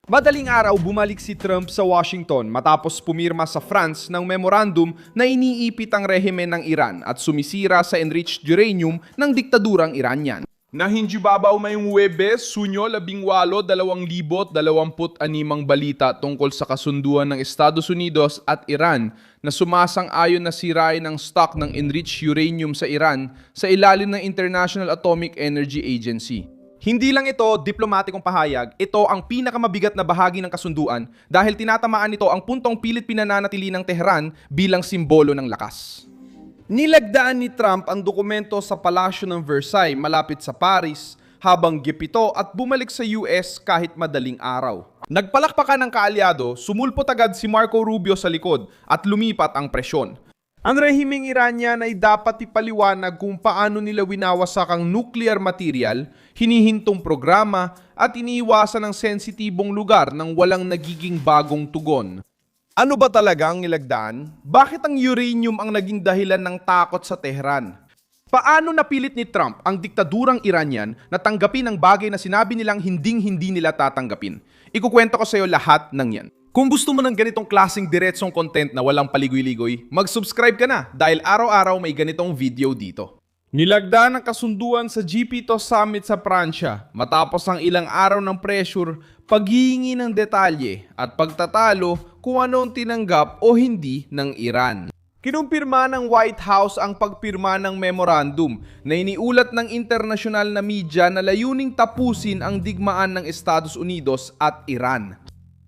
Madaling araw bumalik si Trump sa Washington matapos pumirma sa France ng memorandum na iniipit ang rehimen ng Iran at sumisira sa enriched uranium ng diktadurang Iranian. Nahinjibabaw mayong Huwebes, Hunyo 18, 2026 balita tungkol sa kasunduan ng Estados Unidos at Iran na sumasang-ayon na sirain ang stock ng enriched uranium sa Iran sa ilalim ng International Atomic Energy Agency. Hindi lang ito diplomatikong pahayag, ito ang pinakamabigat na bahagi ng kasunduan dahil tinatamaan nito ang puntong pilit pinananatili ng Tehran bilang simbolo ng lakas. Nilagdaan ni Trump ang dokumento sa Palasyo ng Versailles malapit sa Paris habang gipito at bumalik sa US kahit madaling araw. Nagpalakpakan ng kaalyado, sumulpot agad si Marco Rubio sa likod at lumipat ang presyon. Ang rehimeng Iranian ay dapat ipaliwanag kung paano nila winawasak ang nuclear material, hinihintong programa at iniiwasan ang sensitibong lugar nang walang nagiging bagong tugon. Ano ba talaga ang nilagdaan? Bakit ang uranium ang naging dahilan ng takot sa Tehran? Paano napilit ni Trump ang diktadurang Iranian na tanggapin ang bagay na sinabi nilang hinding-hindi nila tatanggapin? Ikukwento ko sa iyo lahat ng yan. Kung gusto mo ng ganitong klaseng diretsong content na walang paligoy-ligoy, mag-subscribe ka na dahil araw-araw may ganitong video dito. Nilagdaan ang kasunduan sa G7 Summit sa Pransya matapos ang ilang araw ng pressure, paghihingi ng detalye at pagtatalo kung anong tinanggap o hindi ng Iran. Kinumpirma ng White House ang pagpirma ng memorandum na iniulat ng internasyonal na media na layuning tapusin ang digmaan ng Estados Unidos at Iran.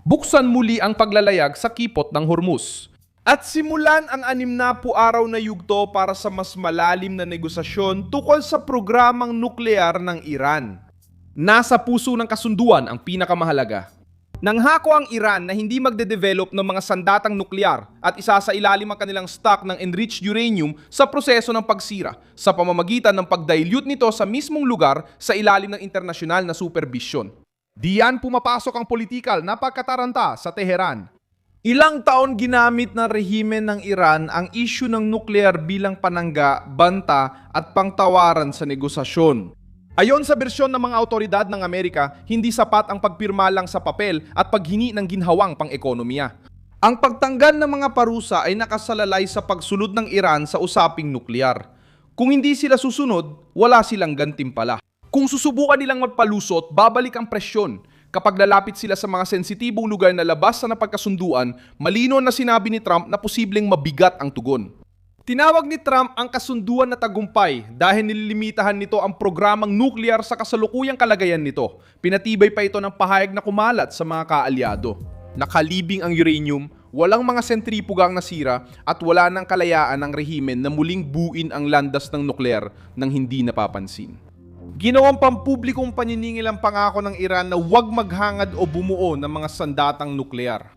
Buksan muli ang paglalayag sa kipot ng Hormuz. At simulan ang 60 araw na yugto para sa mas malalim na negosasyon tungkol sa programang nuklear ng Iran. Nasa puso ng kasunduan ang pinakamahalaga. Nanghako ang Iran na hindi magde-develop ng mga sandatang nuklear at isasailalim ang kanilang stock ng enriched uranium sa proseso ng pagsira sa pamamagitan ng pag-dilute nito sa mismong lugar sa ilalim ng internasyonal na supervision. Diyan pumapasok ang politikal na pagkataranta sa Teheran. Ilang taon ginamit ng rehimen ng Iran ang issue ng nuklear bilang panangga, banta at pangtawaran sa negosasyon. Ayon sa bersyon ng mga autoridad ng Amerika, hindi sapat ang pagpirma lang sa papel at paghingi ng ginhawang pang-ekonomiya. Ang pagtanggal ng mga parusa ay nakasalalay sa pagsunod ng Iran sa usaping nuklear. Kung hindi sila susunod, wala silang gantimpala. Kung susubukan nilang magpalusot, babalik ang presyon. Kapag lalapit sila sa mga sensitibong lugar na labas sa napagkasunduan, malino na sinabi ni Trump na posibleng mabigat ang tugon. Tinawag ni Trump ang kasunduan na tagumpay dahil nililimitahan nito ang programang nuklear sa kasalukuyang kalagayan nito. Pinatibay pa ito ng pahayag na kumalat sa mga kaalyado. Nakalibing ang uranium, walang mga sentripugang nasira at wala ng kalayaan ng rehimen na muling buuin ang landas ng nuklear nang hindi napapansin. Ginawang pampublikong paniningil ang pangako ng Iran na huwag maghangad o bumuo ng mga sandatang nuklear.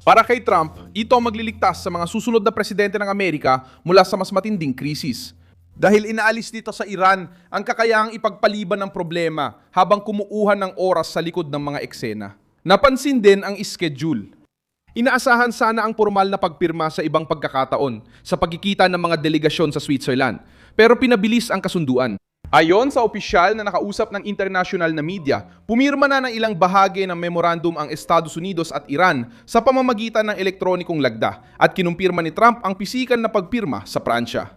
Para kay Trump, ito ang magliligtas sa mga susunod na presidente ng Amerika mula sa mas matinding krisis. Dahil inaalis nito sa Iran ang kakayahang ipagpaliban ng problema habang kumukuha ng oras sa likod ng mga eksena. Napansin din ang schedule. Inaasahan sana ang formal na pagpirma sa ibang pagkakataon sa pagkikita ng mga delegasyon sa Switzerland, pero pinabilis ang kasunduan. Ayon sa opisyal na nakausap ng international na media, pumirma na ng ilang bahagi ng memorandum ang Estados Unidos at Iran sa pamamagitan ng elektronikong lagda at kinumpirma ni Trump ang pisikal na pagpirma sa Pransya.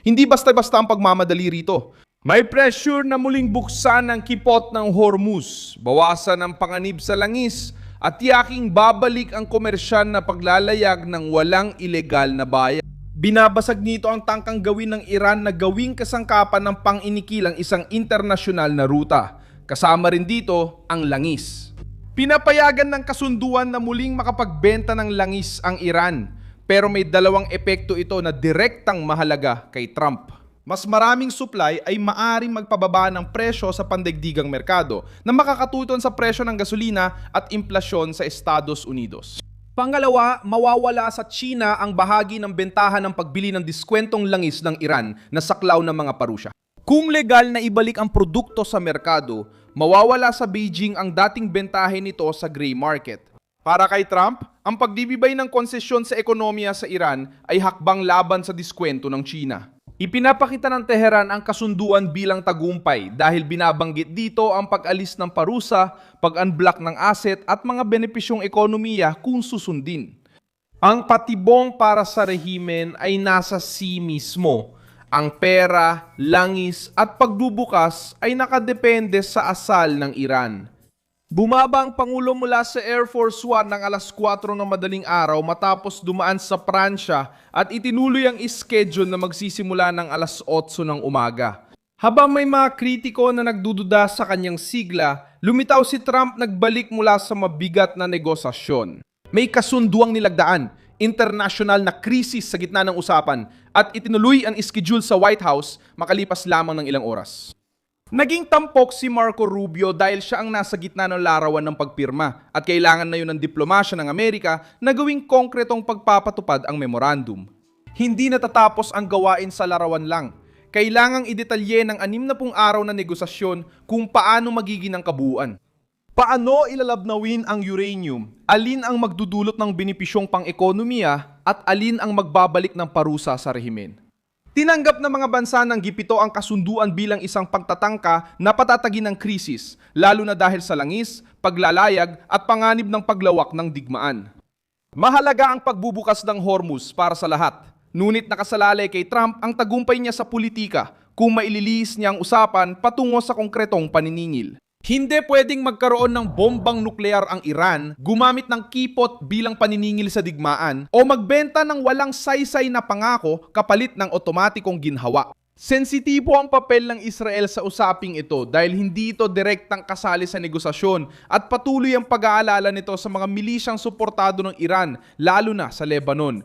Hindi basta-basta ang pagmamadali rito. May pressure na muling buksan ang kipot ng Hormuz, bawasan ang panganib sa langis at tiyaking babalik ang komersyan na paglalayag ng walang ilegal na bayan. Binabasag nito ang tangkang gawin ng Iran na gawing kasangkapan ng pang-inikilang isang internasyonal na ruta. Kasama rin dito ang langis. Pinapayagan ng kasunduan na muling makapagbenta ng langis ang Iran, pero may dalawang epekto ito na direktang mahalaga kay Trump. Mas maraming supply ay maaring magpababa ng presyo sa pandaigdigang merkado na makakatuton sa presyo ng gasolina at implasyon sa Estados Unidos. Pangalawa, mawawala sa China ang bahagi ng bentahan ng pagbili ng diskwentong langis ng Iran na saklaw ng mga parusya. Kung legal na ibalik ang produkto sa merkado, mawawala sa Beijing ang dating bentahe nito sa gray market. Para kay Trump, ang pagdibibay ng konsesyon sa ekonomiya sa Iran ay hakbang laban sa diskwento ng China. Ipinapakita ng Tehran ang kasunduan bilang tagumpay dahil binabanggit dito ang pag-alis ng parusa, pag-unblock ng asset at mga benepisyong ekonomiya kung susundin. Ang patibong para sa rehimen ay nasa sea mismo. Ang pera, langis at pagbubukas ay nakadepende sa asal ng Iran. Bumaba ang Pangulo mula sa Air Force One ng alas 4 ng madaling araw matapos dumaan sa Pransya at itinuloy ang schedule na magsisimula ng alas 8 ng umaga. Habang may mga kritiko na nagdududa sa kanyang sigla, lumitaw si Trump nagbalik mula sa mabigat na negosasyon. May kasunduang nilagdaan, international na krisis sa gitna ng usapan at itinuloy ang schedule sa White House makalipas lamang ng ilang oras. Naging tampok si Marco Rubio dahil siya ang nasa gitna ng larawan ng pagpirma at kailangan na yun ng diplomasya ng Amerika na gawing konkretong pagpapatupad ang memorandum. Hindi natatapos ang gawain sa larawan lang. Kailangang idetalye ng 60 araw na negosasyon kung paano magiging ang kabuuan. Paano ilalabnawin ang uranium? Alin ang magdudulot ng benepisyong pang-ekonomiya at alin ang magbabalik ng parusa sa rehimen? Tinanggap ng mga bansa ng G7 ang kasunduan bilang isang pagtatangka na patatagin ng krisis, lalo na dahil sa langis, paglalayag at panganib ng paglawak ng digmaan. Mahalaga ang pagbubukas ng Hormuz para sa lahat, ngunit nakasalalay kay Trump ang tagumpay niya sa politika kung maililihis niya ang usapan patungo sa konkretong paniningil. Hindi pwedeng magkaroon ng bombang nuklear ang Iran, gumamit ng kipot bilang paniningil sa digmaan, o magbenta ng walang saysay na pangako kapalit ng otomatikong ginhawa. Sensitibo ang papel ng Israel sa usaping ito dahil hindi ito direktang kasali sa negosasyon at patuloy ang pag-aalala nito sa mga milisyang suportado ng Iran, lalo na sa Lebanon.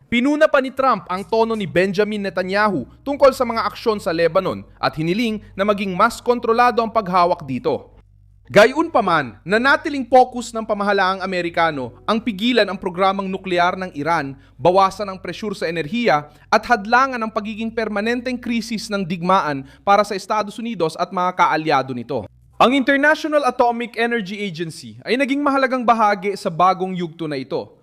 Pinuna pa ni Trump ang tono ni Benjamin Netanyahu tungkol sa mga aksyon sa Lebanon at hiniling na maging mas kontrolado ang paghawak dito. Gayunpaman, nanatiling focus ng pamahalaang Amerikano ang pigilan ang programang nuklear ng Iran, bawasan ang presyur sa enerhiya at hadlangan ang pagiging permanenteng krisis ng digmaan para sa Estados Unidos at mga kaalyado nito. Ang International Atomic Energy Agency ay naging mahalagang bahagi sa bagong yugto na ito.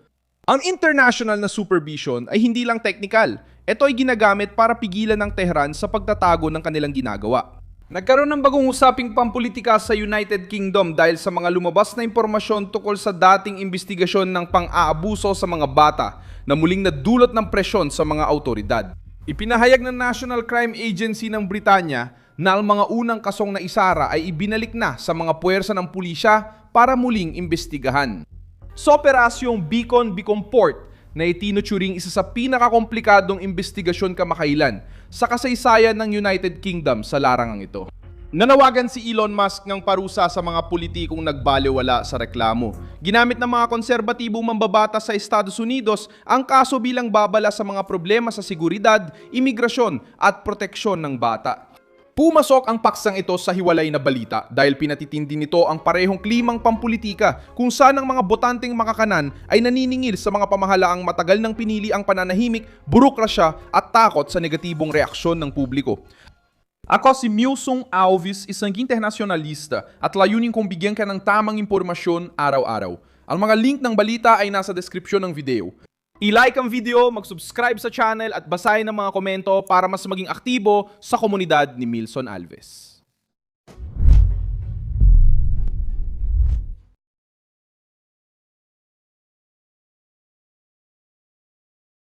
Ang international na supervision ay hindi lang technical. Ito ay ginagamit para pigilan ng Tehran sa pagtatago ng kanilang ginagawa. Nagkaroon ng bagong usaping pampolitika sa United Kingdom dahil sa mga lumabas na impormasyon tungkol sa dating investigasyon ng pang-aabuso sa mga bata na muling nadulot ng presyon sa mga autoridad. Ipinahayag ng National Crime Agency ng Britanya na ang mga unang kasong naisara ay ibinalik na sa mga puwersa ng pulisya para muling imbestigahan. Sa operasyong Beacon Port na itinuturing isa sa pinakakomplikadong investigasyon kamakailan sa kasaysayan ng United Kingdom sa larangang ito. Nanawagan si Elon Musk ng parusa sa mga politikong nagbaliwala sa reklamo. Ginamit ng mga konserbatibong mambabata sa Estados Unidos ang kaso bilang babala sa mga problema sa seguridad, imigrasyon at proteksyon ng bata. Pumasok ang paksang ito sa hiwalay na balita dahil pinatitindi nito ang parehong klimang pampolitika kung saan ang mga botanteng makakanan ay naniningil sa mga pamahalaang matagal nang pinili ang pananahimik, burokrasya at takot sa negatibong reaksyon ng publiko. Ako si Milson Alves, isang internacionalista at layunin kong bigyan ka ng tamang impormasyon araw-araw. Ang mga link ng balita ay nasa description ng video. I-like ang video, mag-subscribe sa channel at basahin ang mga komento para mas maging aktibo sa komunidad ni Milson Alves.